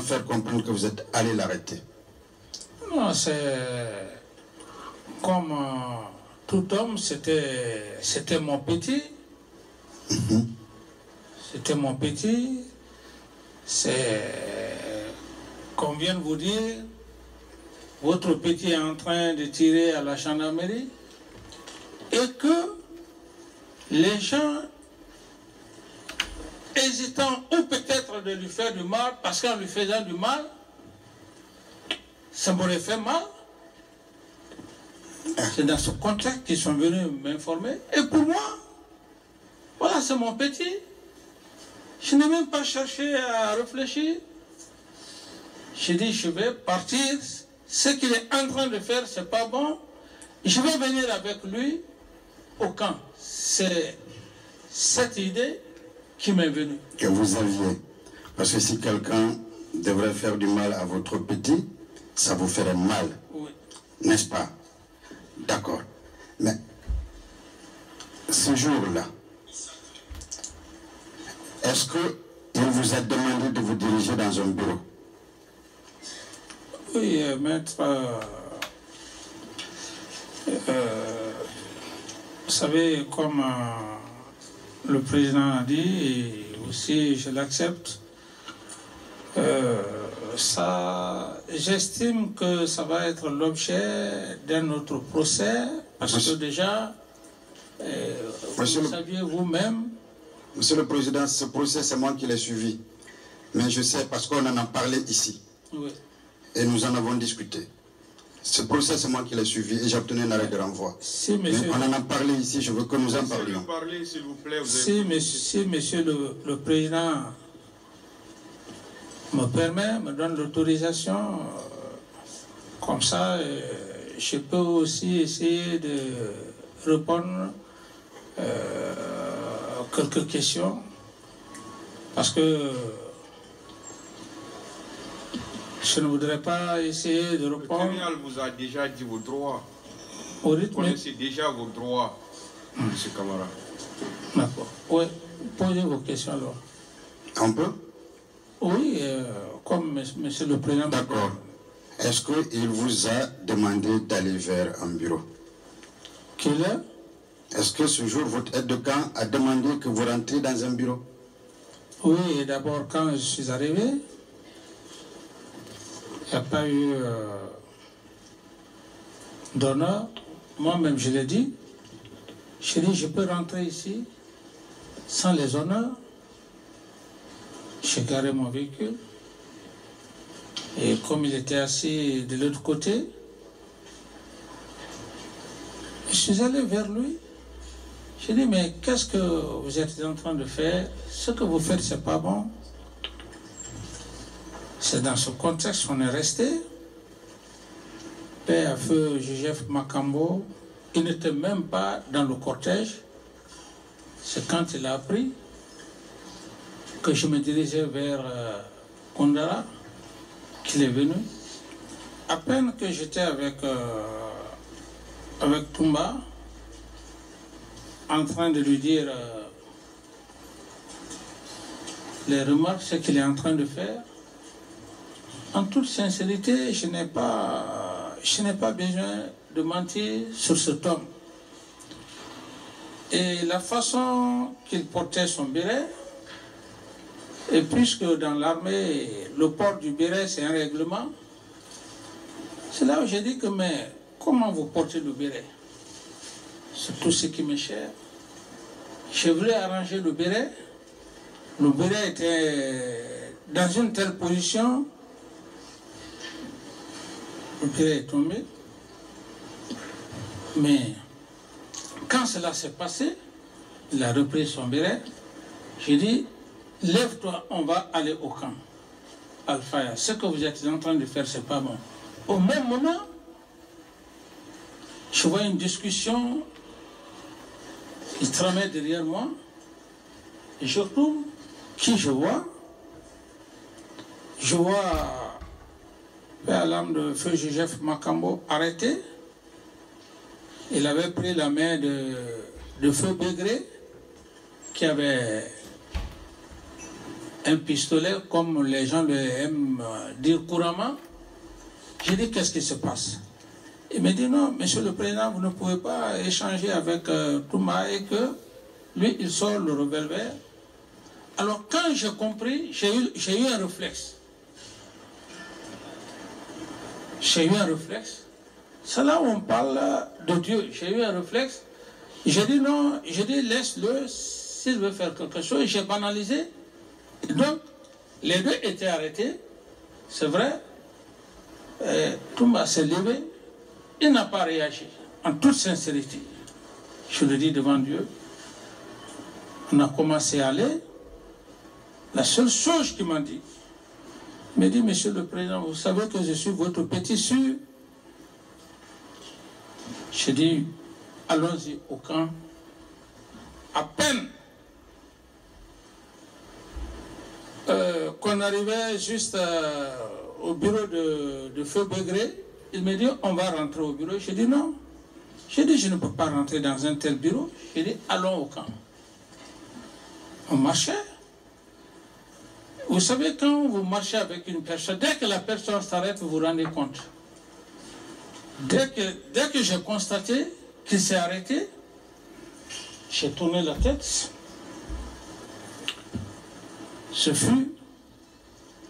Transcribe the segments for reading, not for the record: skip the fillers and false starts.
faire comprendre que vous êtes allé l'arrêter? Non, c'est comme tout homme, c'était mon petit. C'était mon petit. C'est, comme vient de vous dire, votre petit est en train de tirer à la gendarmerie et que les gens hésitant ou peut-être de lui faire du mal, parce qu'en lui faisant du mal, ça m'aurait fait mal. C'est dans ce contexte qu'ils sont venus m'informer. Et pour moi, voilà, c'est mon petit. Je n'ai même pas cherché à réfléchir. J'ai dit, je vais partir. Ce qu'il est en train de faire, c'est pas bon. Je vais venir avec lui au camp. C'est cette idée qui m'est venue. Que vous aviez. Parce que si quelqu'un devrait faire du mal à votre petit, ça vous ferait mal. Oui. N'est-ce pas? D'accord. Mais ce jour-là, est-ce qu'il vous a demandé de vous diriger dans un bureau? Oui, maître. Vous savez, comme le président a dit, et aussi je l'accepte, ça, j'estime que ça va être l'objet d'un autre procès, parce que déjà, vous saviez vous-même. Monsieur le Président, ce procès, c'est moi qui l'ai suivi. Mais je sais parce qu'on en a parlé ici. Oui. Et nous en avons discuté. Ce procès, c'est moi qui l'ai suivi et j'ai obtenu un arrêt de renvoi. Si, monsieur, on en a parlé ici, je veux que nous en parlions. Parler, s'il vous plaît, si monsieur le Président me permet, me donne l'autorisation, comme ça, je peux aussi essayer de répondre quelques questions, parce que je ne voudrais pas essayer de répondre. Le tribunal vous a déjà dit vos droits. Au rythme. Vous connaissez déjà vos droits, M. Camara. D'accord. Oui, posez vos questions alors. On peut? Oui, comme monsieur le Président. D'accord. Est-ce qu'il vous a demandé d'aller vers un bureau? Quelle heure? Est-ce que ce jour, votre aide de camp a demandé que vous rentriez dans un bureau? Oui, d'abord, quand je suis arrivé, il n'y a pas eu d'honneur. Moi-même, je l'ai dit. Je dis, je peux rentrer ici sans les honneurs. J'ai garé mon véhicule. Et comme il était assis de l'autre côté, je suis allé vers lui. J'ai dit, mais qu'est-ce que vous êtes en train de faire? Ce que vous faites, c'est pas bon. C'est dans ce contexte qu'on est resté. Père à feu Joseph Makambo, il n'était même pas dans le cortège. C'est quand il a appris que je me dirigeais vers Kondara qu'il est venu. À peine que j'étais avec Toumba, en train de lui dire les remarques, ce qu'il est en train de faire. En toute sincérité, je n'ai pas besoin de mentir sur cet homme. Et la façon qu'il portait son béret, et puisque dans l'armée, le port du béret, c'est un règlement, c'est là où j'ai dit que, mais comment vous portez le béret? C'est tout ce qui m'est cher. Je voulais arranger le béret. Le béret était dans une telle position. Le béret est tombé. Mais quand cela s'est passé, il a repris son béret. J'ai dit, lève-toi, on va aller au camp. Alpha, ce que vous êtes en train de faire, c'est pas bon. Au même moment, je vois une discussion. Il tramait derrière moi. Et je retourne. Qui je vois? Je vois Père l'âme de feu Joseph Makambo arrêté. Il avait pris la main de feu Bégré qui avait un pistolet, comme les gens aiment dire couramment. J'ai dit, qu'est-ce qui se passe? Il me dit, non, monsieur le président, vous ne pouvez pas échanger avec Touma, et que lui, il sort le revolver. Alors, quand j'ai compris, j'ai eu un réflexe. J'ai eu un réflexe. C'est là où on parle de Dieu. J'ai eu un réflexe. J'ai dit non, j'ai dit laisse-le, s'il veut faire quelque chose. J'ai banalisé. Donc, les deux étaient arrêtés. C'est vrai. Touma s'est levé. Il n'a pas réagi. En toute sincérité. Je le dis devant Dieu. On a commencé à aller. La seule chose qu'il m'a dit, il m'a dit, monsieur le président, vous savez que je suis votre petit sûr. J'ai dit, allons-y au camp. À peine qu'on arrivait juste au bureau de Feu Begré, il m'a dit, on va rentrer au bureau. J'ai dit, non. J'ai dit, je ne peux pas rentrer dans un tel bureau. J'ai dit, allons au camp. On marchait. Vous savez, quand vous marchez avec une personne, dès que la personne s'arrête, vous vous rendez compte. Dès que j'ai constaté qu'il s'est arrêté, j'ai tourné la tête. Ce fut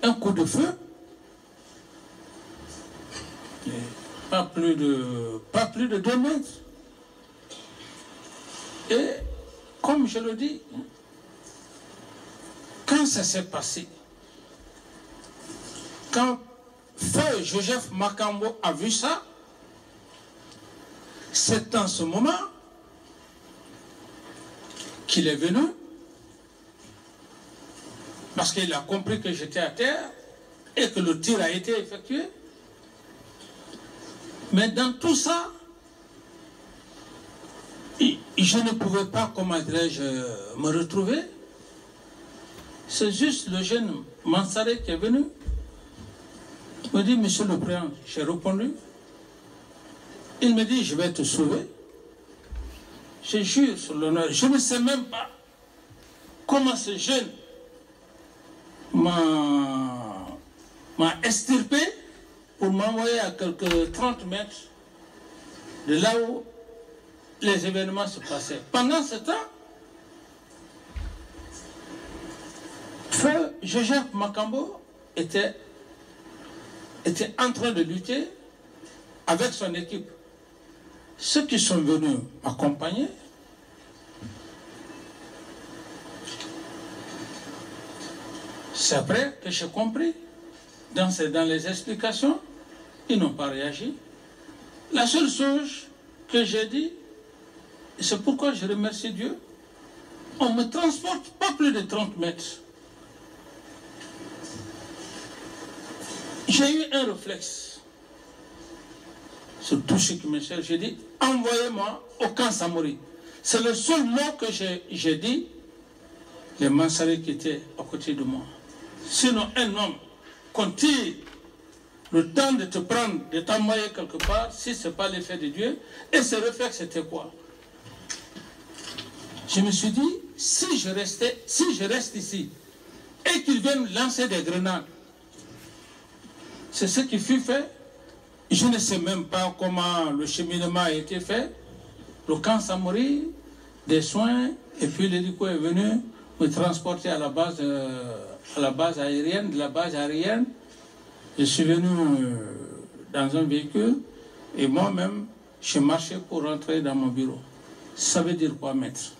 un coup de feu. Pas plus de 2 mètres. Et comme je le dis, quand ça s'est passé, quand Feu Joseph Makambo a vu ça, c'est en ce moment qu'il est venu, parce qu'il a compris que j'étais à terre et que le tir a été effectué. Mais dans tout ça, je ne pouvais pas, comment dirais-je, me retrouver. C'est juste le jeune Mansaré qui est venu. Il me dit, monsieur le président, j'ai répondu. Il me dit, je vais te sauver. Je jure sur l'honneur, je ne sais même pas comment ce jeune m'a extirpé pour m'envoyer à quelques 30 mètres de là où les événements se passaient. Pendant ce temps, Feu Joseph Makambo était en train de lutter avec son équipe. Ceux qui sont venus m'accompagner, c'est après que j'ai compris. Dans les explications, ils n'ont pas réagi. La seule chose que j'ai dit, et c'est pourquoi je remercie Dieu, on me transporte pas plus de 30 mètres. J'ai eu un réflexe sur tout ce qui me cherche. J'ai dit, envoyez-moi au camp Samori. C'est le seul mot que j'ai dit, les Mansarés qui étaient à côté de moi. Sinon, un homme qu'on tire le temps de te prendre, de t'envoyer quelque part, si ce n'est pas l'effet de Dieu. Et ce réflexe, c'était quoi? Je me suis dit, si je reste ici, et qu'ils viennent lancer des grenades, c'est ce qui fut fait. Je ne sais même pas comment le cheminement a été fait. Le camp Samori, des soins, et puis l'hélico est venu me transporter à la base aérienne. De la base aérienne, je suis venu dans un véhicule et moi-même, j'ai marché pour rentrer dans mon bureau. Ça veut dire quoi, maître?